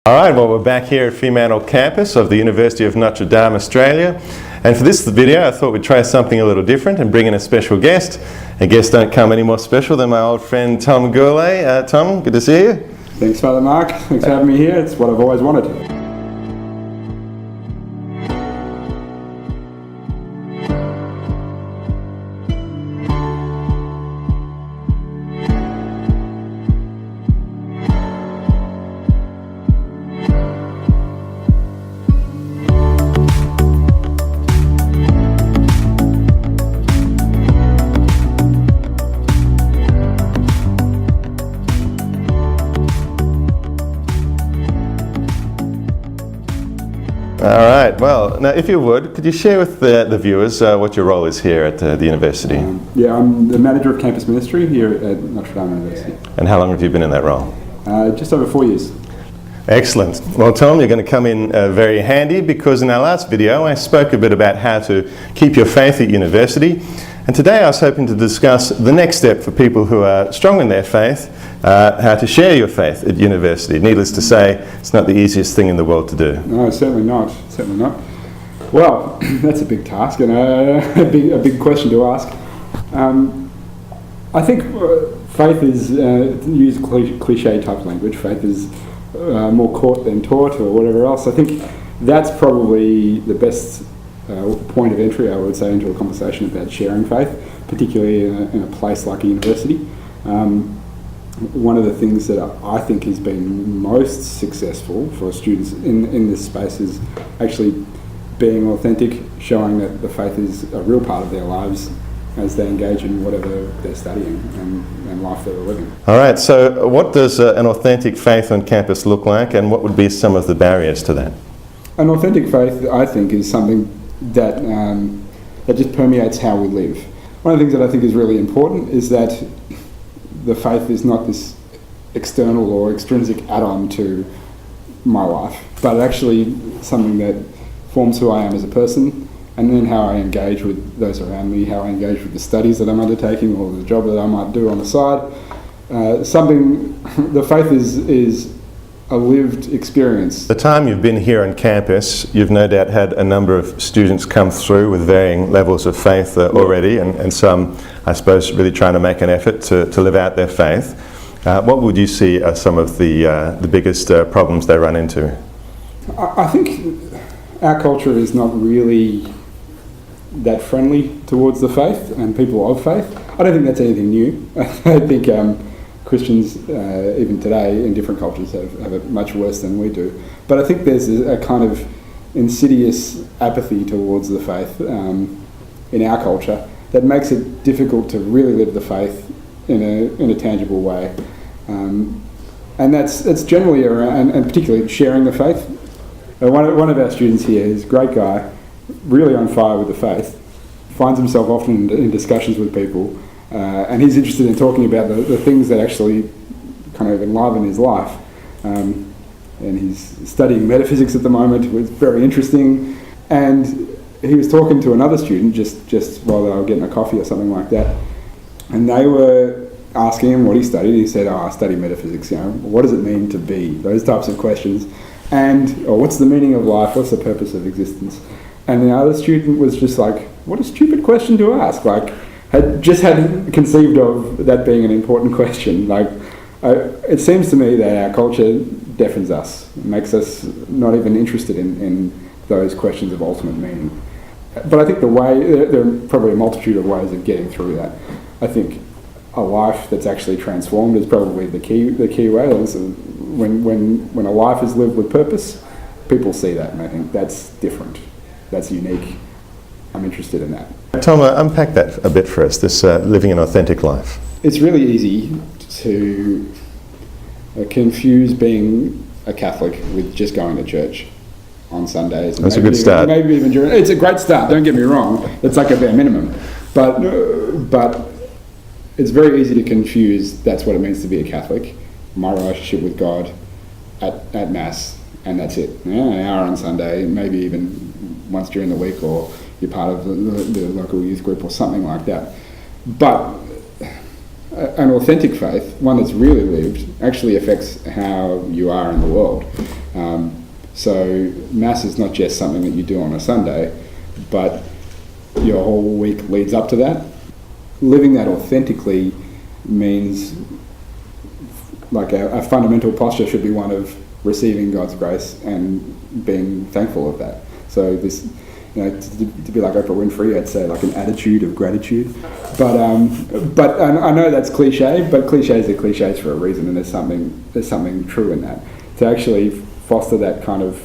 Alright, well, we're back here at Fremantle campus of the University of Notre, Australia, and for this video I thought we'd try something a little different and bring in a special guest. And guests don't come any more special than my old friend Tom Gourlay. Tom, good to see you. Thanks, Father Mark. Thanks for having me here. It's what I've always wanted. Alright, well, now if you would, could you share with the viewers what your role is here at the university? I'm the manager of campus ministry here at Notre University. And how long have you been in that role? Just over 4 years. Excellent. Well, Tom, you're going to come in very handy, because in our last video I spoke a bit about how to keep your faith at university. And today I was hoping to discuss the next step for people who are strong in their faith, how to share your faith at university. Needless to say, it's not the easiest thing in the world to do. No, certainly not. Certainly not. Well, that's a big task and a big question to ask. I think faith is, use cliche type language, faith is more caught than taught or whatever else. I think that's probably the best point of entry, I would say, into a conversation about sharing faith, particularly in a place like a university. One of the things that I think has been most successful for students in this space is actually being authentic, showing that the faith is a real part of their lives as they engage in whatever they're studying and life that they're living. Alright, so what does an authentic faith on campus look like, and what would be some of the barriers to that? An authentic faith, I think, is something that just permeates how we live. One of the things that I think is really important is that the faith is not this external or extrinsic add-on to my life, but actually something that forms who I am as a person, and then how I engage with those around me, how I engage with the studies that I'm undertaking or the job that I might do on the side. The faith is a lived experience. The time you've been here on campus, you've no doubt had a number of students come through with varying levels of faith already, and some, I suppose, really trying to make an effort to live out their faith. What would you see are some of the biggest problems they run into? I think our culture is not really that friendly towards the faith and people of faith. I don't think that's anything new. I think Christians, even today, in different cultures have it much worse than we do. But I think there's a kind of insidious apathy towards the faith in our culture that makes it difficult to really live the faith in a tangible way. And that's generally around, and particularly sharing the faith. One of our students here is a great guy, really on fire with the faith, finds himself often in discussions with people, and he's interested in talking about the things that actually kind of enliven his life. And he's studying metaphysics at the moment, which is very interesting. And he was talking to another student just while they were getting a coffee or something like that, and they were asking him what he studied. He said, I study metaphysics, what does it mean to be? Those types of questions. Or what's the meaning of life? What's the purpose of existence? And the other student was just like, what a stupid question to ask. Hadn't conceived of that being an important question. It seems to me that our culture deafens us, makes us not even interested in those questions of ultimate meaning. But I think there are probably a multitude of ways of getting through that. I think a life that's actually transformed is probably the key way. When a life is lived with purpose, people see that, and I think that's different. That's unique. I'm interested in that. Tom, unpack that a bit for us, this living an authentic life. It's really easy to confuse being a Catholic with just going to church on Sundays. That's a good start. Maybe even during. It's a great start, don't get me wrong. It's like a bare minimum. But it's very easy to confuse that's what it means to be a Catholic, my relationship with God at Mass, and that's it. An hour on Sunday, maybe even once during the week, or you're part of the local youth group or something like that. But an authentic faith, one that's really lived, actually affects how you are in the world. So Mass is not just something that you do on a Sunday, but your whole week leads up to that. Living that authentically means like a fundamental posture should be one of receiving God's grace and being thankful of that. So this, to be like Oprah Winfrey, I'd say like an attitude of gratitude. But I know that's cliche, but cliches are cliches for a reason, and there's something true in that. To actually foster that kind of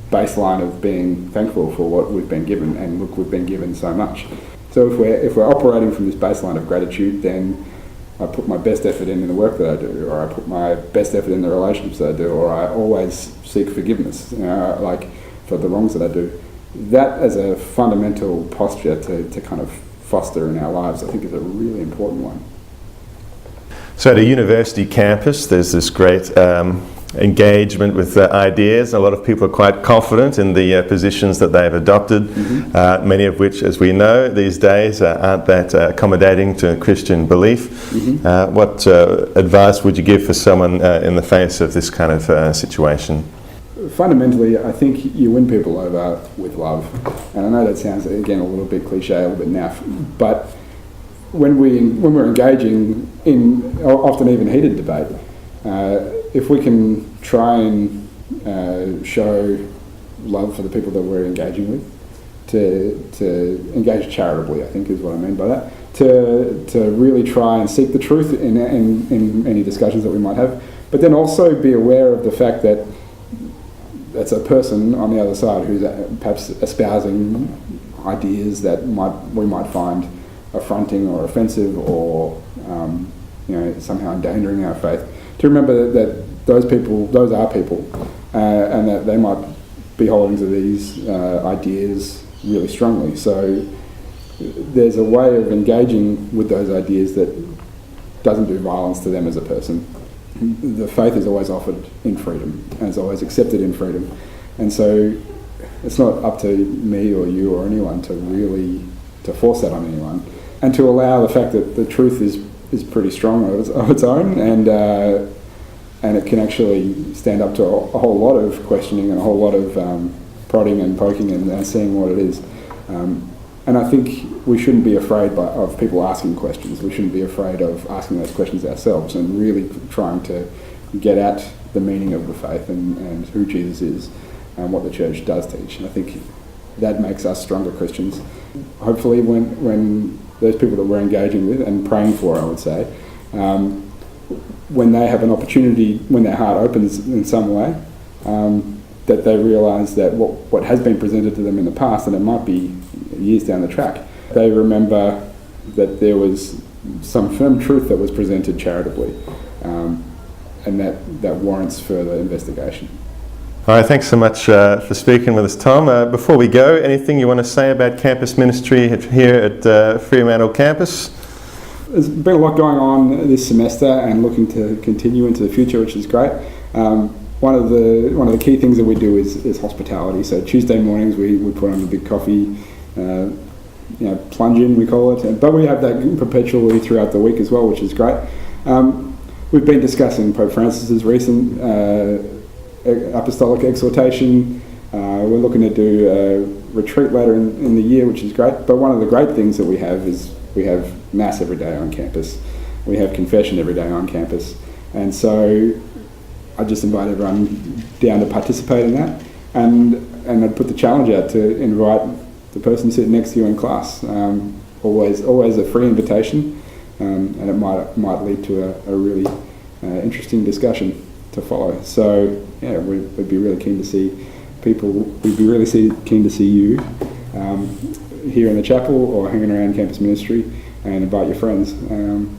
baseline of being thankful for what we've been given, and look, we've been given so much. So if we're operating from this baseline of gratitude, then I put my best effort in the work that I do, or I put my best effort in the relationships that I do, or I always seek forgiveness, like for the wrongs that I do. That as a fundamental posture to kind of foster in our lives, I think is a really important one. So at a university campus, there's this great engagement with ideas. A lot of people are quite confident in the positions that they've adopted, many of which, as we know these days, aren't that accommodating to Christian belief. What advice would you give for someone in the face of this kind of situation? Fundamentally, I think you win people over with love. And I know that sounds, again, a little bit cliche, a little bit naff, but when we're engaging in often even heated debate, if we can try and show love for the people that we're engaging with, to engage charitably, I think is what I mean by that, to really try and seek the truth in any discussions that we might have, but then also be aware of the fact that that's a person on the other side who's perhaps espousing ideas that we might find affronting or offensive or somehow endangering our faith. To remember that those are people, and that they might be holding to these ideas really strongly. So there's a way of engaging with those ideas that doesn't do violence to them as a person. The faith is always offered in freedom and is always accepted in freedom. And so it's not up to me or you or anyone to force that on anyone, and to allow the fact that the truth is pretty strong of its own, and it can actually stand up to a whole lot of questioning and a whole lot of prodding and poking and seeing what it is. And I think we shouldn't be afraid of people asking questions. We shouldn't be afraid of asking those questions ourselves and really trying to get at the meaning of the faith and who Jesus is and what the church does teach. And I think that makes us stronger Christians. Hopefully when those people that we're engaging with and praying for, I would say, when they have an opportunity, when their heart opens in some way, that they realise that what has been presented to them in the past, and it might be years down the track, they remember that there was some firm truth that was presented charitably, and that warrants further investigation. All right, thanks so much for speaking with us, Tom. Before we go, anything you want to say about campus ministry here at Fremantle campus? There's been a lot going on this semester and looking to continue into the future, which is great. One of the key things that we do is hospitality. So Tuesday mornings we put on a big coffee, plunge in, we call it, but we have that perpetually throughout the week as well, which is great. We've been discussing Pope Francis's recent apostolic exhortation. We're looking to do a retreat later in the year, which is great. But one of the great things that we have is we have Mass every day on campus. We have confession every day on campus. And so I just invite everyone down to participate in that. And I'd put the challenge out to invite the person sitting next to you in class. Always a free invitation, and it might lead to a really interesting discussion to follow. So yeah, we'd be really keen to see people. We'd be really keen to see you here in the chapel or hanging around campus ministry, and invite your friends. And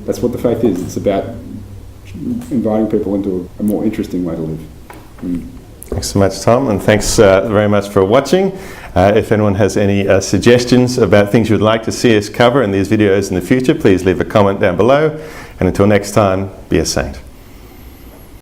that's what the faith is. It's about inviting people into a more interesting way to live. Thanks so much, Tom, and thanks very much for watching. If anyone has any suggestions about things you'd like to see us cover in these videos in the future, please leave a comment down below. And until next time, be a saint.